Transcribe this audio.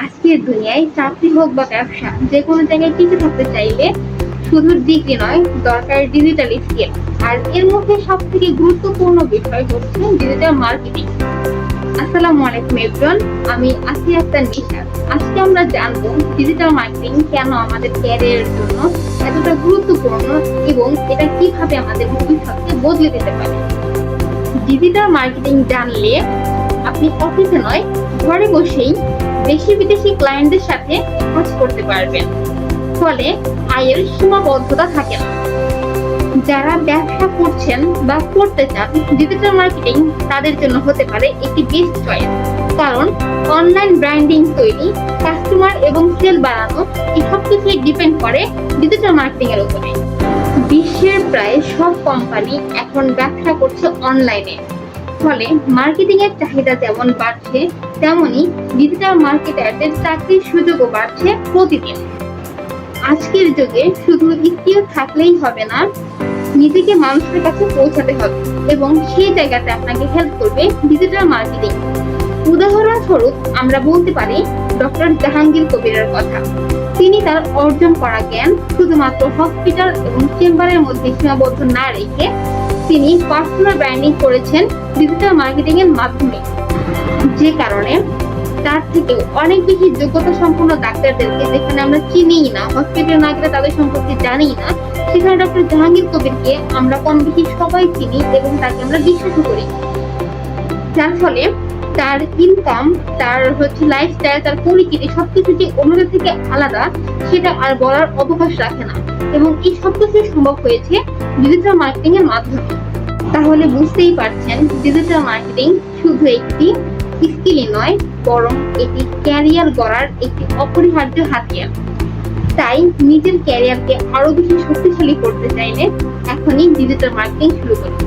আজকের দুনিয়ায় চাকরি হোক বা ব্যবসা, যে কোনো জায়গায় টিকে থাকতে চাইলে শুধু ডিগ্রি নয়, দরকার ডিজিটাল স্কিল। আর এর মধ্যে সব থেকে গুরুত্বপূর্ণ বিষয় হচ্ছে ডিজিটাল মার্কেটিং। আসসালামু আলাইকুম এভরিওয়ান, আমি আসিয়া আক্তার নিশাত। আজকে আমরা জানবো ডিজিটাল মার্কেটিং কেন আমাদের ক্যারিয়ারের জন্য এতটা গুরুত্বপূর্ণ এবং এটা কিভাবে আমাদের ভবিষ্যৎকে বদলে দিতে পারে। ডিজিটাল মার্কেটিং জানলে আপনি অফিসে নয়, ঘরে বসেই দেশি বিদেশি ক্লায়েন্টদের সাথে কাজ করতে পারবেন, ফলে আয়ের সীমাবদ্ধতা থাকে না। যারা ব্যবসা করছেন বা করতে চান, ডিজিটাল মার্কেটিং তাদের জন্য হতে পারে একটি বেস্ট চয়েস। কারণ অনলাইন ব্র্যান্ডিং তৈরি, কাস্টমার এবং সেল বাড়ানো, এই সব কিছুই ডিপেন্ড করে ডিজিটাল মার্কেটিং এর উপরে। বিশ্বের প্রায় সব কোম্পানি এখন ব্যবসা করছে অনলাইনে, ফলে মার্কেটিং এর চাহিদা যেমন বাড়ছে, তেমনি ডিজিটাল মার্কেটারদের চাকরির সুযোগও বাড়ছে প্রতিদিন। আজকের যুগে শুধু স্কিল থাকলেই হবে না, নিজেকে মানুষের কাছে পৌঁছাতে হবে এবং সেই জায়গাতে আপনাকে হেল্প করবে ডিজিটাল মার্কেটিং। উদাহরণস্বরূপ আমরা বলতে পারি ডক্টর জাহাঙ্গীর কবিরের কথা। তিনি তার অর্জন করা জ্ঞান শুধুমাত্র হসপিটাল এবং চেম্বারের মধ্যে সীমাবদ্ধ না রেখে তিনি পার্সোনাল ব্র্যান্ডিং করেছেন ডিজিটাল মার্কেটিং এর মাধ্যমে, যে কারণে তার থেকে অনেক বেশি যোগ্যতা সম্পন্ন ডাক্তারদেরকে, যেখানে আমরা চিনিই না, হসপিটালে না গেলে তাদের সম্পর্কে জানিই না, সেখানে ডক্টর জাহাঙ্গীর কবিরকে আমরা কম বেশি সবাই চিনি এবং তাকে আমরা বিশ্বাস করি। যার ফলে তার ইনকাম, তার লাইফস্টাইল, তার পরিচিতি সবকিছু যে অন্যদের থেকে আলাদা, সেটা আর বলার অবকাশ রাখে না। এবং এই সবকিছু সম্ভব হয়েছে ডিজিটাল মার্কেটিং এর মাধ্যমে। তাহলে বুঝতেই পারছেন, ডিজিটাল মার্কেটিং শুধু একটি স্কিলই নয়, বরং এটি ক্যারিয়ার গড়ার একটি অপরিহার্য হাতিয়ার। তাই নিজের ক্যারিয়ারকে আরো বেশি শক্তিশালী করতে চাইলে এখনই ডিজিটাল মার্কেটিং শুরু করুন।